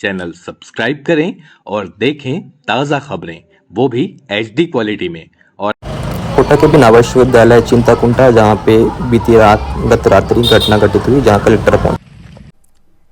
Channel subscribe करें और देखें ताज़ा खबरें, वो भी HD क्वालिटी में। और कोटा के बिन आवासीय विद्यालय चिंताकुंटा, जहां पे बीती गत रात्रि घटना घटित हुई, जहां कलेक्टर पहुंचे।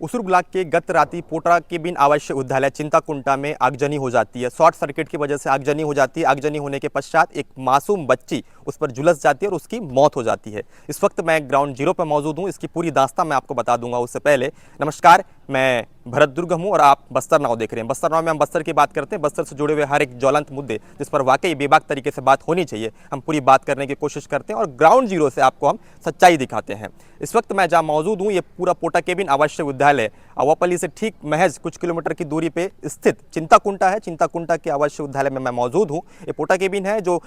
उसुर ब्लॉक के गत रात्रि पोटा के बिन आवासीय विद्यालय चिंताकुंटा में आगजनी हो जाती है। शॉर्ट सर्किट की वजह से आगजनी हो जाती है। आगजनी होने के पश्चात एक मासूम बच्ची उस पर झुलस जाती है और उसकी मौत हो जाती है। इस वक्त मैं ग्राउंड जीरो पर मौजूद हूं। इसकी पूरी दास्तां मैं आपको बता दूंगा। उससे पहले नमस्कार, मैं भरत दुर्गम हूं और आप बस्तर नाव देख रहे हैं। बस्तर नाव में हम बस्तर की बात करते हैं। बस्तर से जुड़े हुए हर एक ज्वलंत मुद्दे जिस पर वाकई बेबाक तरीके से बात होनी चाहिए, हम पूरी बात करने की कोशिश करते हैं और ग्राउंड जीरो से आपको हम सच्चाई दिखाते हैं। इस वक्त मैं जहां मौजूद हूं, ये पूरा पोटा केबिन आवासीय विद्यालय अवापल्ली से ठीक महज कुछ किलोमीटर की दूरी पे स्थित चिंताकुंटा है। चिंताकुंटा के आवासीय विद्यालय में मैं मौजूद हूं। ये पोटा केबिन है जो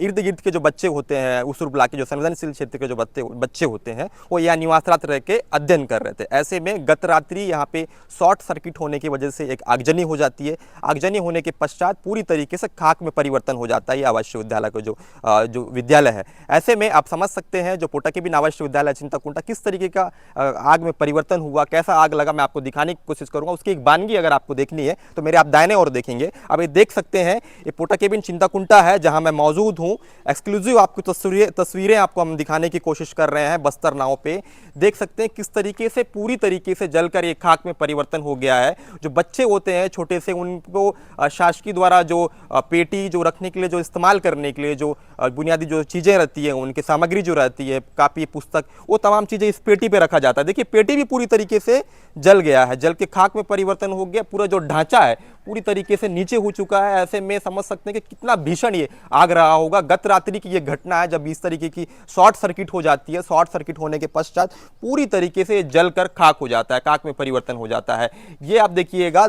इर्द गिर्द के जो बच्चे होते हैं, उसुर ब्लॉक के जो संवेदनशील क्षेत्र के जो बच्चे होते हैं, वो यहाँ निवासरत रह के अध्ययन कर रहे थे। ऐसे में गत रात्रि यहाँ पे शॉर्ट सर्किट होने की वजह से एक आगजनी हो जाती है। आगजनी होने के पश्चात पूरी तरीके से खाक में परिवर्तन हो जाता है ये आवासीय विद्यालय का जो विद्यालय है। ऐसे में आप समझ सकते हैं जो पोटा केबिन आवासीय विद्यालय चिंताकुंटा किस तरीके का आग में परिवर्तन हुआ, कैसा आग लगा, मैं आपको दिखाने की कोशिश करूंगा। उसकी एक वानगी अगर आपको देखनी है तो मेरे आप दाहिने और देखेंगे। अब ये देख सकते हैं, ये पोटा केबिन चिंताकुंटा है जहां मैं मौजूद हूं। एक्सक्लूसिव आपको तस्वीरें आपको हम दिखाने की कोशिश कर रहे हैं। बस्तर नाव पे देख सकते हैं किस तरीके से पूरी तरीके से जलकर ये खाक में परिवर्तन हो गया है। जो बच्चे होते हैं छोटे से, उनको शासकीय द्वारा जो पेटी जो रखने के लिए, जो इस्तेमाल करने के लिए जो बुनियादी जो चीज़ें रहती हैं, उनकी सामग्री जो रहती है, कापी पुस्तक, वो तमाम चीज़ें इस पेटी पे रखा जाता है। देखिए पेटी भी पूरी तरीके से जल गया है, जल के खाक में परिवर्तन हो गया। पूरा जो ढांचा है पूरी तरीके से नीचे हो चुका है। ऐसे में समझ सकते हैं कि कितना भीषण ये आग रहा होगा। गत रात्रि की ये घटना है जब इस तरीके की शॉर्ट सर्किट हो जाती है। शॉर्ट सर्किट होने के पश्चात पूरी तरीके से जलकर खाक हो जाता है, खाक में परिवर्तन हो जाता है। ये आप देखिएगा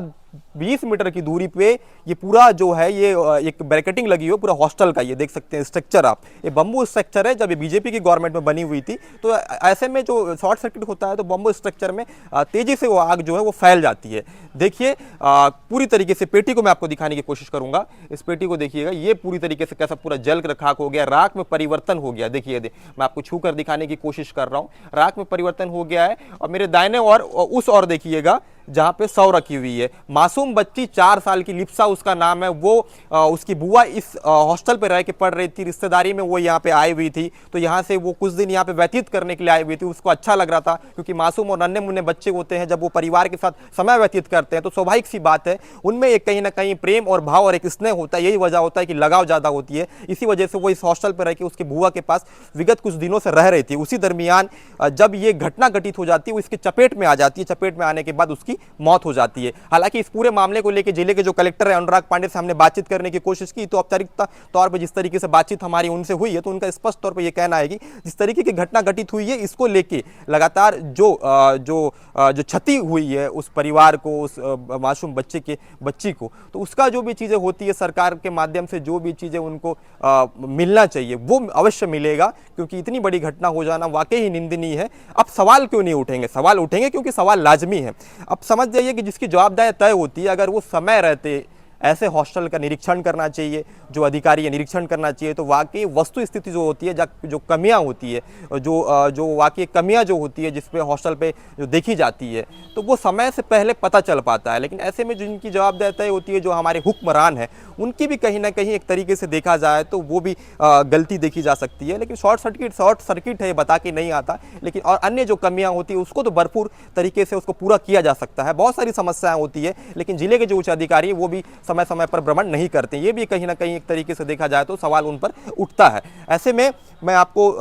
20 मीटर की दूरी पे ये पूरा जो है, ये एक बैरिकेडिंग लगी हो पूरा हॉस्टल का। ये देख सकते हैं स्ट्रक्चर आप, ये बम्बू स्ट्रक्चर है। जब ये बीजेपी की गवर्नमेंट में बनी हुई थी तो ऐसे में जो शॉर्ट सर्किट होता है तो बम्बू स्ट्रक्चर में तेजी से वो आग जो है वो फैल जाती है। देखिए पूरी तरीके से पेटी को मैं आपको दिखाने की कोशिश करूंगा। इस पेटी को देखिएगा, ये पूरी तरीके से कैसा पूरा जल कर खाक हो गया, राख में परिवर्तन हो गया। देखिए मैं आपको छू कर दिखाने की कोशिश कर रहा हूँ, राख में परिवर्तन हो गया है। और मेरे दाहिने और उस और देखिएगा जहां पे शव रखी हुई है। मासूम बच्ची 4 साल की, लिप्सा उसका नाम है, वो उसकी बुआ इस हॉस्टल पे रह के पढ़ रही थी। रिश्तेदारी में वो यहाँ पे आई हुई थी, तो यहाँ से वो कुछ दिन यहाँ पे व्यतीत करने के लिए आई हुई थी। उसको अच्छा लग रहा था क्योंकि मासूम और नन्हे मुन्ने बच्चे होते हैं, जब वो परिवार के साथ समय व्यतीत करते हैं तो स्वाभाविक सी बात है उनमें एक कहीं ना कहीं प्रेम और भाव और एक स्नेह होता है। यही वजह होता है कि लगाव ज्यादा होती है। इसी वजह से वो इस हॉस्टल पर रह के उसकी बुआ के पास विगत कुछ दिनों से रह रही थी। उसी दरमियान जब ये घटना घटित हो जाती है, वो इसकी चपेट में आ जाती है। चपेट में आने के बाद उसकी मौत हो जाती है। हालांकि इस पूरे मामले को लेकर जिले के जो कलेक्टर है अनुराग पांडे से हमने बातचीत करने की कोशिश की, तो औपचारिक तौर पर जिस तरीके से बातचीत हमारी उनसे हुई है तो उनका स्पष्ट तौर पर यह कहना है कि जिस तरीके की घटना घटित हुई है, इसको लेके लगातार जो क्षति हुई है उस परिवार को, उस मासूम बच्ची को, तो उसका जो भी चीजें होती है सरकार के माध्यम से, जो भी चीजें उनको मिलना चाहिए वो अवश्य मिलेगा। क्योंकि इतनी बड़ी घटना हो जाना वाकई ही निंदनीय है। अब सवाल क्यों नहीं उठेंगे? सवाल उठेंगे क्योंकि सवाल लाजमी है। अब समझ जाइए कि जिसकी जवाबदारी तय होती है, अगर वो समय रहते ऐसे हॉस्टल का निरीक्षण करना चाहिए, जो अधिकारी है निरीक्षण करना चाहिए, तो वाकई वस्तु स्थिति जो होती है, जो कमियां होती है, जो वाकई कमियां जो होती है जिसपे हॉस्टल पे जो देखी जाती है, तो वो समय से पहले पता चल पाता है। लेकिन ऐसे में जिनकी जवाबदारी तय होती है, जो हमारे हुक्मरान है, उनकी भी कहीं ना कहीं एक तरीके से देखा जाए तो वो भी गलती देखी जा सकती है। लेकिन शॉर्ट सर्किट है, बता के नहीं आता। लेकिन और अन्य जो कमियां होती है उसको तो भरपूर तरीके से उसको पूरा किया जा सकता है। बहुत सारी समस्याएं होती है, लेकिन जिले के जो उच्च अधिकारी है वो भी समय समय पर भ्रमण नहीं करते। ये भी कहीं ना कहीं एक तरीके से देखा जाए तो सवाल उन पर उठता है। ऐसे में मैं आपको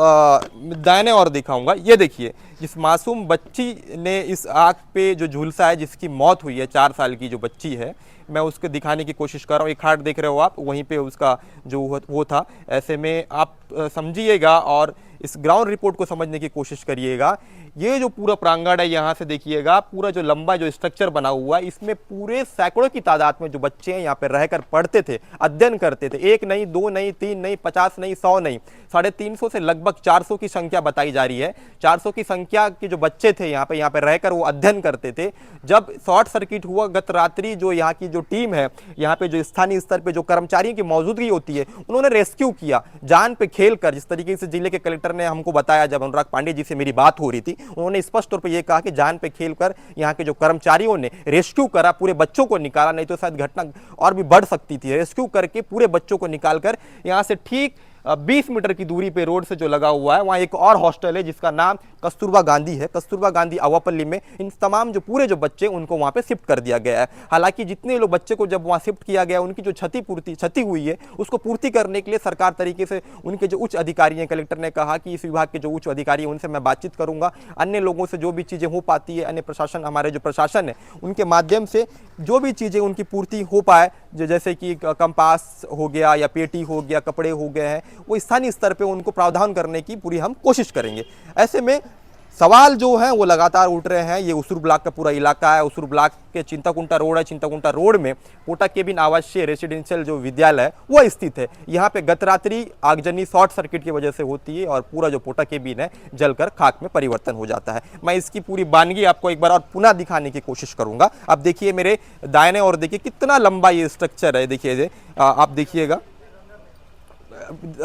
दाहिने और दिखाऊंगा। ये देखिए, जिस मासूम बच्ची ने इस आग पे जो झुलसा है, जिसकी मौत हुई है, 4 साल की जो बच्ची है, मैं उसको दिखाने की कोशिश कर रहा हूँ। एक खाट देख रहे हो आप, वहीं पे उसका जो वो था। ऐसे में आप समझिएगा और इस ग्राउंड रिपोर्ट को समझने की कोशिश करिएगा। ये जो पूरा प्रांगण है, यहाँ से देखिएगा पूरा जो लंबा जो स्ट्रक्चर बना हुआ है, इसमें पूरे सैकड़ों की तादाद में जो बच्चे हैं यहाँ पे रहकर पढ़ते थे, अध्ययन करते थे। 1 नहीं, 2 नहीं, 3 नहीं, 50 नहीं, 100 नहीं, 350 से लगभग 400 की संख्या बताई जा रही है। 400 की संख्या के जो बच्चे थे यहाँ पे रहकर वो अध्ययन करते थे। जब शॉर्ट सर्किट हुआ गत रात्रि, जो यहाँ की जो टीम है, यहाँ पे जो स्थानीय स्तर पे जो कर्मचारियों की मौजूदगी होती है, उन्होंने रेस्क्यू किया जान पे खेल कर। जिस तरीके से जिले के कलेक्टर ने हमको बताया, जब अनुराग पांडे जी से मेरी बात हो रही थी, उन्होंने स्पष्ट तौर पर यह कहा कि जान पे खेल कर यहाँ के जो कर्मचारियों ने रेस्क्यू करा, पूरे बच्चों को निकाला, नहीं तो शायद घटना और भी बढ़ सकती थी। रेस्क्यू करके पूरे बच्चों को निकालकर यहाँ से ठीक 20 मीटर की दूरी पे रोड से जो लगा हुआ है वहाँ एक और हॉस्टल है जिसका नाम कस्तूरबा गांधी है। कस्तूरबा गांधी अवापल्ली में इन तमाम जो पूरे जो बच्चे उनको वहाँ पे शिफ्ट कर दिया गया है। हालांकि जितने लोग बच्चे को जब वहाँ शिफ्ट किया गया उनकी जो क्षति हुई है उसको पूर्ति करने के लिए सरकार तरीके से उनके जो उच्च अधिकारी हैं, कलेक्टर ने कहा कि इस विभाग के जो उच्च अधिकारी हैं उनसे मैं बातचीत करूंगा, अन्य लोगों से जो भी चीज़ें हो पाती है, अन्य प्रशासन, हमारे जो प्रशासन है उनके माध्यम से जो भी चीज़ें उनकी पूर्ति हो पाए, जैसे कि कंपास हो गया या पेटी हो गया, कपड़े हो गए हैं, वो स्थानीय स्तर पे उनको प्रावधान करने की पूरी हम कोशिश करेंगे। ऐसे में सवाल जो हैं वो लगातार उठ रहे हैं। ये उसूर ब्लॉक का पूरा इलाका है, उसूर ब्लॉक के चिंताकुंटा रोड है, चिंताकुंटा रोड में पोटा केबिन आवासीय रेसिडेंशियल जो विद्यालय है वो स्थित है। यहाँ पे गत रात्रि आगजनी शॉर्ट सर्किट की वजह से होती है और पूरा जो पोटा केबिन है जलकर खाक में परिवर्तन हो जाता है। मैं इसकी पूरी वानगी आपको एक बार और पुनः दिखाने की कोशिश करूंगा। आप देखिए मेरे दाहिने और देखिए कितना लंबा ये स्ट्रक्चर है, देखिए आप देखिएगा,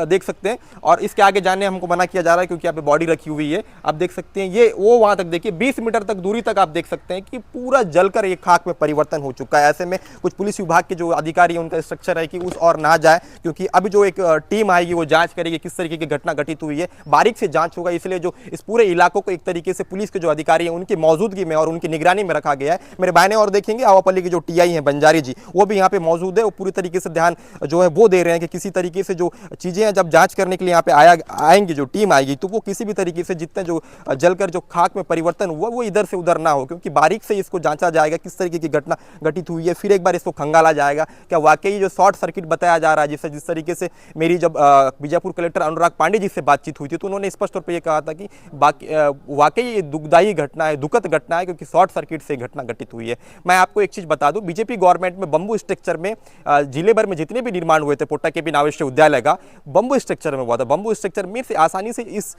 देख सकते हैं। और इसके आगे जाने हमको मना किया जा रहा है क्योंकि यहाँ पे बॉडी रखी हुई है। आप देख सकते हैं ये वो वहां तक देखिए 20 मीटर तक दूरी तक आप देख सकते हैं कि पूरा जलकर एक खाक में परिवर्तन हो चुका है। ऐसे में कुछ पुलिस विभाग के जो अधिकारी हैं उनका स्ट्रक्चर है कि उस और ना जाए, क्योंकि अभी जो एक टीम आएगी वो जांच करेगी किस तरीके की घटना घटित हुई है, बारीक से जांच होगा। इसलिए जो इस पूरे इलाकों को एक तरीके से पुलिस के जो अधिकारी हैं उनकी मौजूदगी में और उनकी निगरानी में रखा गया है। मेरे बायने और देखेंगे आवापल्ली के जो टीआई हैं बंजारी जी, वो भी यहाँ पे मौजूद है। वो पूरी तरीके से ध्यान जो है वो दे रहे हैं कि किसी तरीके से जो चीजें हैं जब जांच करने के लिए यहाँ पे आएंगी, जो टीम आएगी, तो वो किसी भी तरीके से जितने जो जलकर जो खाक में परिवर्तन हुआ वो इधर से उधर ना हो, क्योंकि बारीक से इसको जांचा जाएगा किस तरीके की घटना घटित हुई है। फिर एक बार इसको खंगाला जाएगा क्या वाकई जो शॉर्ट सर्किट बताया जा रहा है। जिस तरीके से मेरी जब बीजापुर कलेक्टर अनुराग पांडे जी से बातचीत हुई थी तो उन्होंने स्पष्ट तौर पर यह कहा था कि वाकई ये दुखदायी घटना है, दुखद घटना है, क्योंकि शॉर्ट सर्किट से घटना घटित हुई है। मैं आपको एक चीज बता दूं, बीजेपी गवर्नमेंट में बंबू स्ट्रक्चर में जिले भर में जितने भी निर्माण हुए थे पोटा केबिन आवासीय विद्यालय का, बंबू स्ट्रक्चर में हुआ था। बंबू स्ट्रक्चर में से आसानी से इस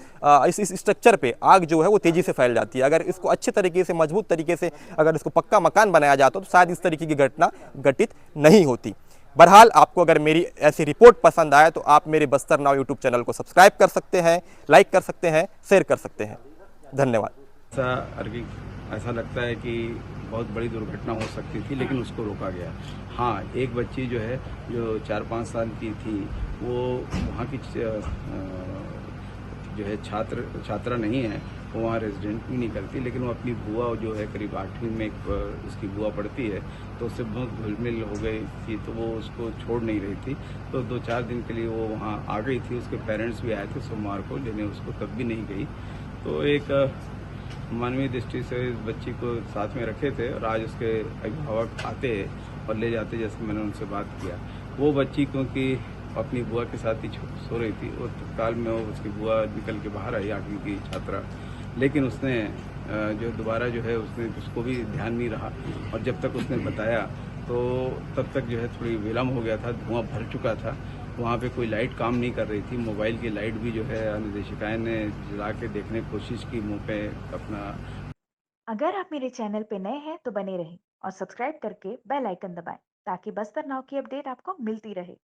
स्ट्रक्चर पे आग जो है वो तेजी से फैल जाती है। अगर इसको अच्छे तरीके से, मजबूत तरीके से अगर इसको पक्का मकान बनाया जाता तो शायद इस तरीके की घटना घटित नहीं होती। बहरहाल आपको अगर मेरी ऐसी रिपोर्ट पसंद आए तो आप मेरे बस्तर नाउ यूट्यूब चैनल को सब्सक्राइब कर सकते हैं, लाइक कर सकते हैं, शेयर कर सकते हैं। धन्यवाद। ऐसा लगता है कि बहुत बड़ी दुर्घटना हो सकती थी, लेकिन उसको रोका गया। हाँ, एक बच्ची जो है जो 4-5 साल की थी, वो वहाँ की जो है छात्रा नहीं है, वो वहाँ रेजिडेंट भी नहीं करती, लेकिन वो अपनी बुआ जो है करीब 8वीं में उसकी बुआ पढ़ती है, तो उससे बहुत घुल-मिल हो गई थी, तो वो उसको छोड़ नहीं रही थी। तो 2-4 दिन के लिए वो वहाँ आ गई थी। उसके पेरेंट्स भी आए थे सोमवार को लेने उसको, तब भी नहीं गई। तो एक मानवीय दृष्टि से इस बच्ची को साथ में रखे थे और आज उसके अभिभावक आते और ले जाते, जैसे मैंने उनसे बात किया। वो बच्ची क्योंकि अपनी बुआ के साथ ही सो रही थी और तत्काल में वो उसकी बुआ निकल के बाहर आई, 8वीं की छात्रा, लेकिन उसने जो दोबारा जो है उसने उसको भी ध्यान नहीं रहा और जब तक उसने बताया तो तब तक जो है थोड़ी विलम्ब हो गया था, धुआं भर चुका था। वहाँ पे कोई लाइट काम नहीं कर रही थी, मोबाइल की लाइट भी जो है निदेशिकाएं ने जला के देखने की कोशिश की मुंह पे अपना। अगर आप मेरे चैनल पे नए हैं तो बने रहें और सब्सक्राइब करके बेल आइकन दबाएं ताकि बस्तर नाउ की अपडेट आपको मिलती रहे।